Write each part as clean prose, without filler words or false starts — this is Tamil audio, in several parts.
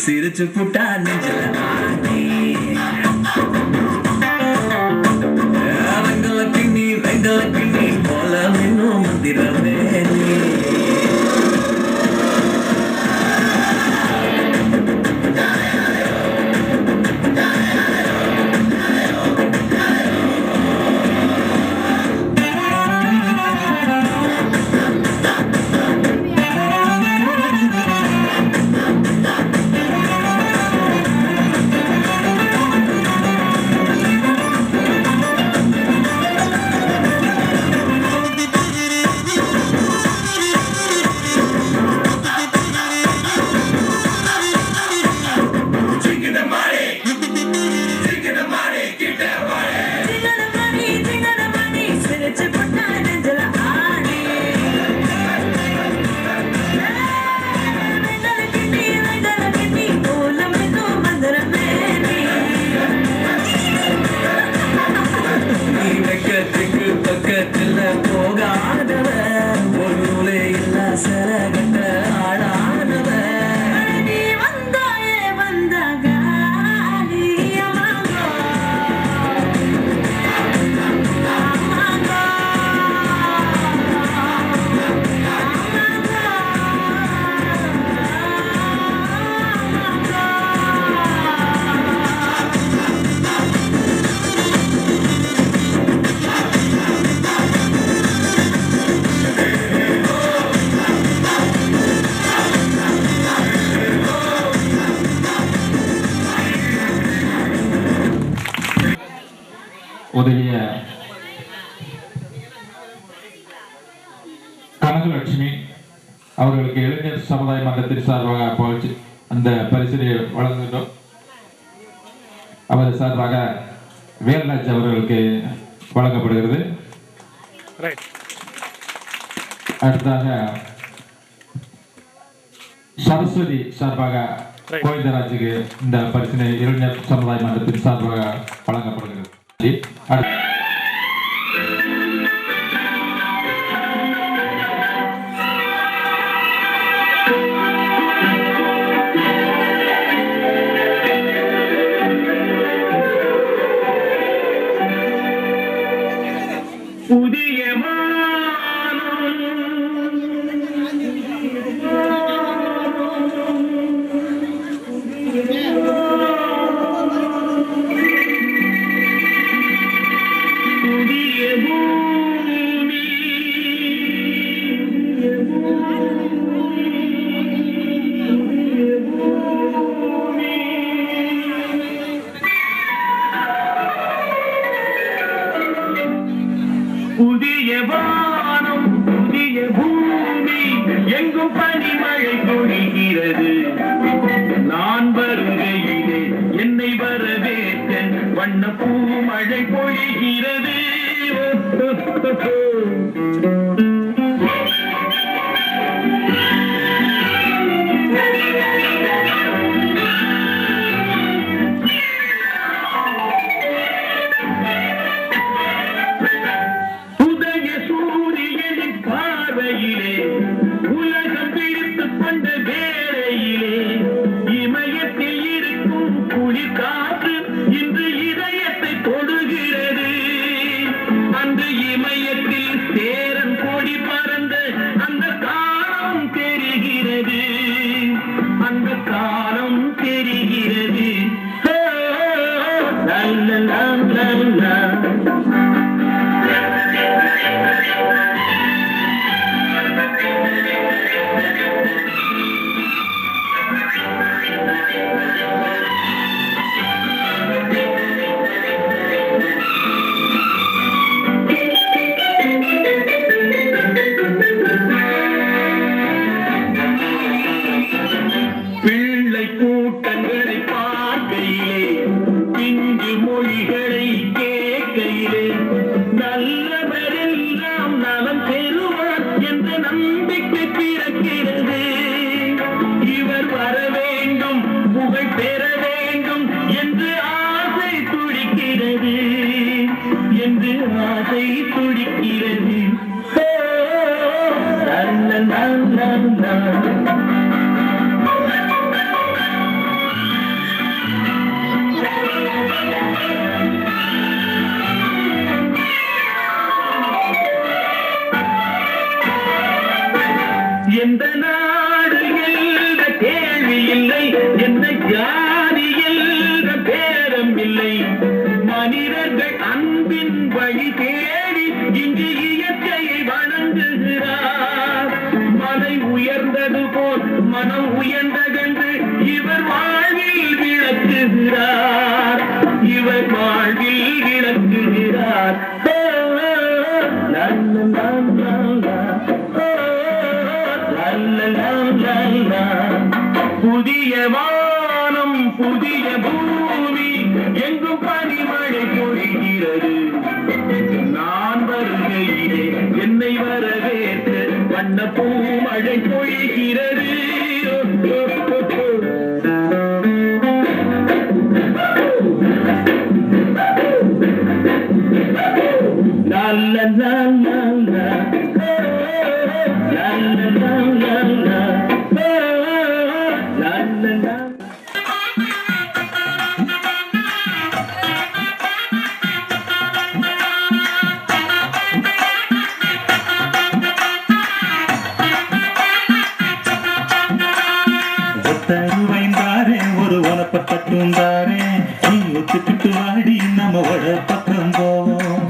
சிரிச்சு புட்டா நெஞ்சல ஆடி வெங்கல கிண்ணி போல இன்னும் மந்திரமே உதவிய கனகலட்சுமி அவர்களுக்கு இளைஞர் சமுதாய மன்றத்தின் சார்பாக அந்த பரிசினை வழங்குகிறோம். அவர் சார்பாக வேல்ராஜ் அவர்களுக்கு வழங்கப்படுகிறது. அடுத்ததாக சரஸ்வதி சார்பாக கோவிந்தராஜுக்கு இந்த பரிசினை இளைஞர் சமுதாய மன்றத்தின் சார்பாக வழங்கப்படுகிறது. புதிய வானம் புதிய பூமி எங்கும் பனிமழை பொழிகிறது. நான் வருகையிலே என்னை வரவேற்க வண்ண பூமழை பொழிகிறது. உலகம் பிடித்து கொண்ட வேளையிலே இமயத்தில் இருக்கும் குளிர் காற்று இன்று இதயத்தை தொடுகிறது. அன்று இமயத்தில் சேரன் கொடி பறந்த அந்த காலம் தெரிகிறது. அந்த காலம் தெரிகிறது. பிள்ளை கூட்டங்களை பார்க்கையிலே பிஞ்சு மொழிகளை கேட்கையிலே நல்லவரெல்லாம் நலம் பெறுவார் என்ற நம்பிக்கை பிறக்கிறது. இவர் வர வேண்டும் புகழ் பெற வேண்டும் என்று ஆசை துடிக்கிறது. என்று ஆசை துடிக்கிறது. எங்கள் அன்பின் வழி தேடி இங்கு இயற்கையை வணங்குகிறார். மலை உயர்ந்தது போல் மனம் உயர்ந்ததென்று இவர் வாழ்வில் விளக்குகிறார். இவர் வாழ்வில் விளக்குகிறார். புதிய வானம் புதிய பூமி எங்கும் பனிமழை பொழிகிறது. நான் வருகையிலே என்னை வரவேற்று வண்ண பூமழை பொழிகிறது. நல்ல நல்ல தருவைந்தாரே ஒரு உனப்பட்டுந்தாரே நீ ஒத்துக்கிட்டு வாடி நம்ம வட பக்கம் போவோம்.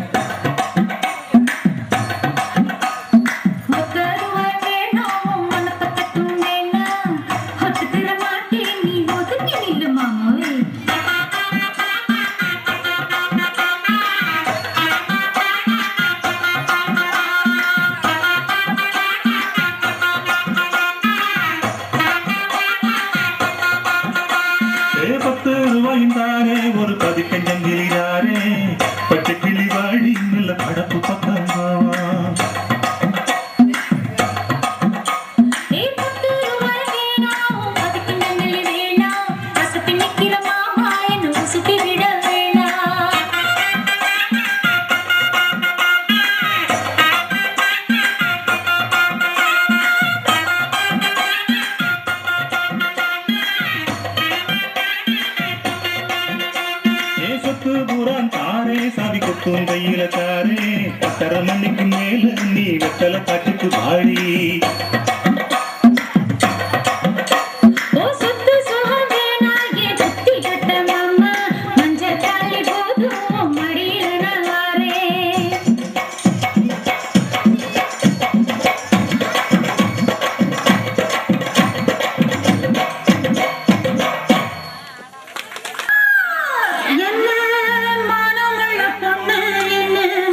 ரூபாய்ந்தாரே ஒரு பதிக்கஞ்சங்கிலியாரே பச்சை கிளி வாடி நல்ல படப்பு பக்கம் போவோம். சாவி கொத்தும் கையில தாரே 10:30 மணிக்கு மேல நீ வெத்தலை காட்டுக்கு வாடி.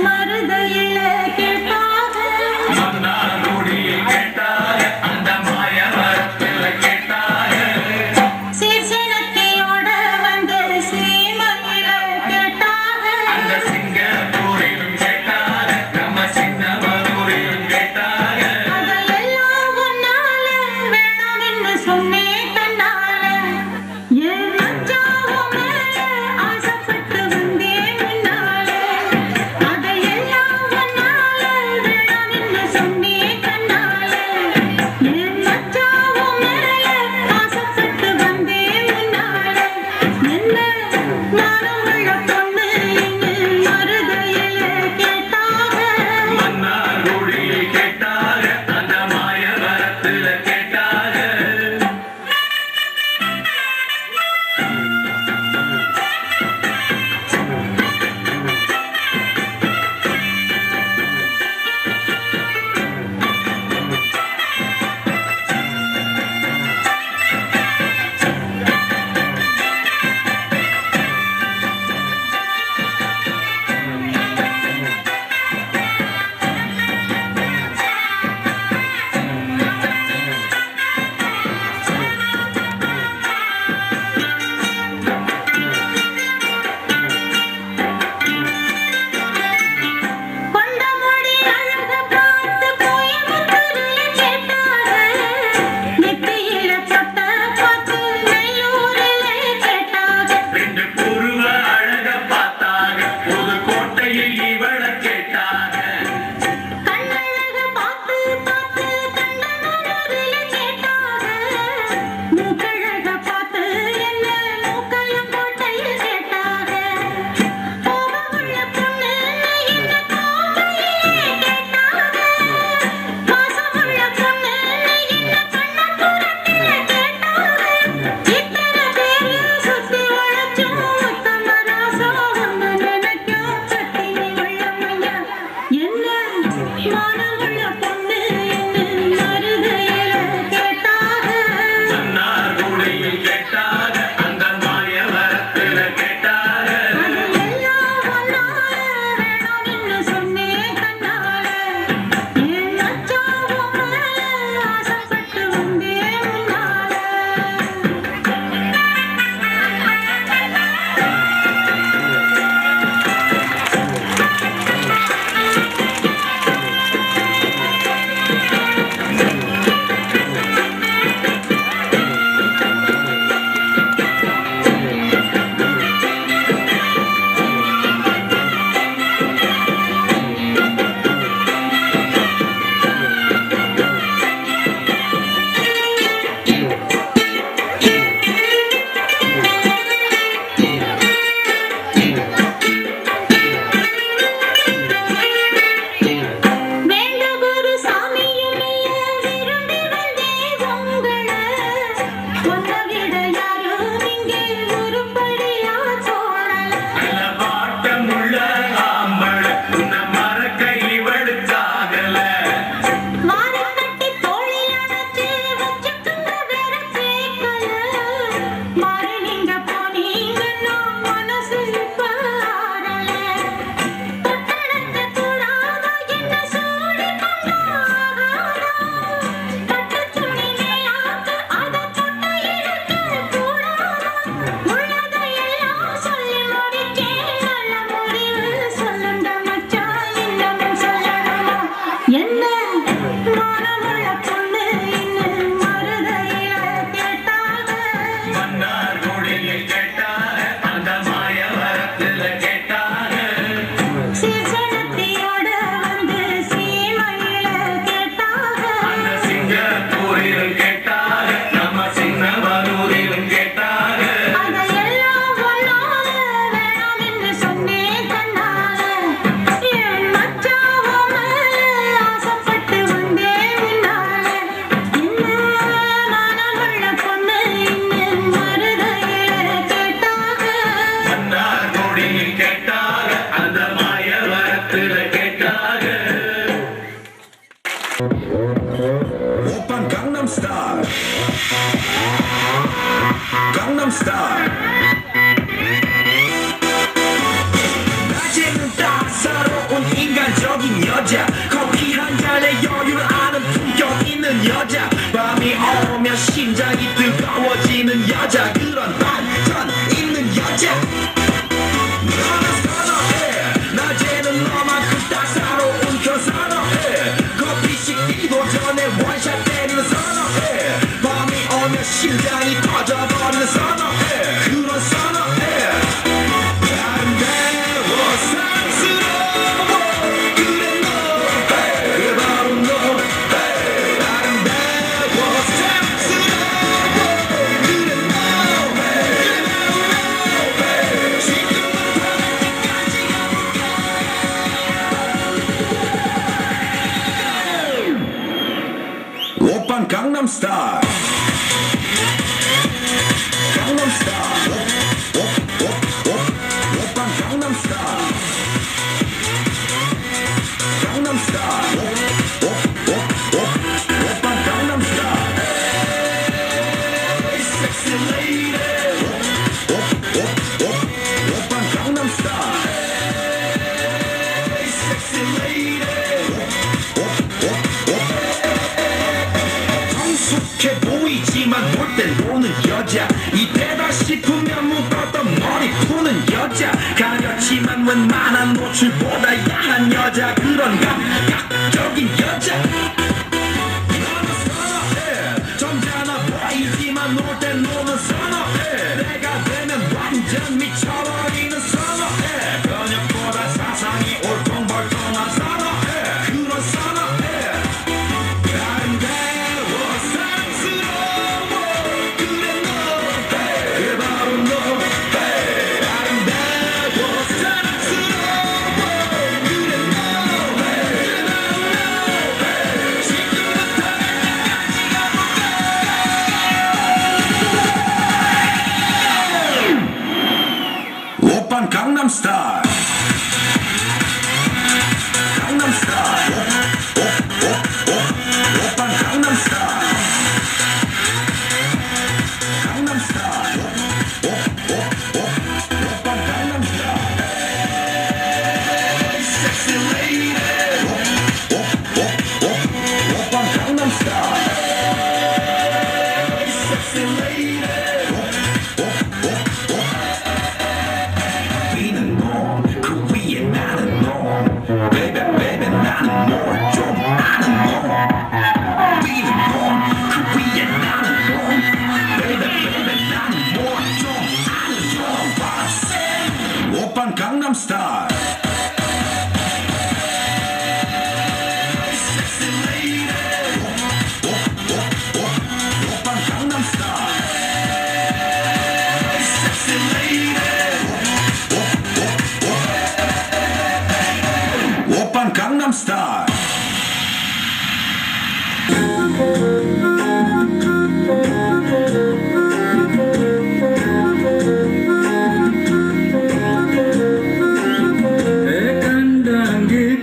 மருதையில் கேட்டாக Star. 낮에는 따사로운 인간적인 여자, 커피 한 잔에 여유를 아는 품격 있는 여자, 밤이 오면 심장이 뜨거워지는 여자, 그런 반전 있는 여자. 너는 선호해. 낮에는 너만큼 따사로운 그 선호해. 커피 식기도 전에 원샷 때리는 선호해. 밤이 오면 심장이 터져버리는 선호해. 그런 선호해. 아름다워 사랑스러워. 그래 너, 그래 바로 너. 아름다워 사랑스러워. 그래 너, 그래 바로 너. 지금부터 내일까지 가볼까. 오빤 강남스타일. 강남스타일. 오빤 강남스타일. 강남스타일. 오빤 강남스타일. Hey, sexy lady. 오빤 강남스타일. Hey, sexy lady. 성숙해 보이지만 놀 땐 노는 여자, 이때다 싶으면 묶었던 머리 푸는 여자, 가렸지만 웬만한 노출보다 야한 여자, 그런 감각적인 여자. 너는 선호해. 점잖아 보이지만 놀 땐 노는 선호해. 내가 되면 완전 미쳐버리는 선호해. 근육보다 사상이 올통벌통한 선호해. 그런 선호해. 아름다워 사랑스러워. 그래 너, 그래 바로 너. 아름다워 사랑스러워. 그래 너, 그래 바로 너. 지금부터 내일까지 가볼까. 오빤 강남스타일. 강남스타일. 오빤 강남스타일. 강남스타일. 오빤 강남스타일. Sexy lady. 오빤 강남스타일. Sexy lady. 우리는 너, 그 위에 나는 너. Baby, baby, 나는 뭘 좀 아는 너. 우리는 너, 그 위에 나는 너. Baby, baby, 나는 뭘 좀 아는 너. 오빤 강남스타일. Sexy lady. 오빤 강남스타일. Sexy lady. 오빤 강남스타일.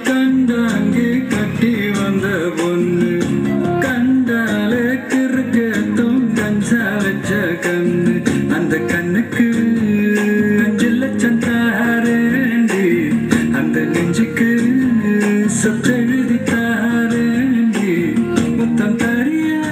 கண்டாங்கி கட்டி வந்த பொண்ணு, கண்டாலே கிறுக்கத்தும் கஞ்சா வச்ச கண்ணு, அந்த கண்ணுக்கு 5 லட்சம் தாரேண்டி, அந்த நெஞ்சுக்கு சொத்தெழுதி தாரேண்டி, முத்தம் தரியா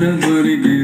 வருகிறேன்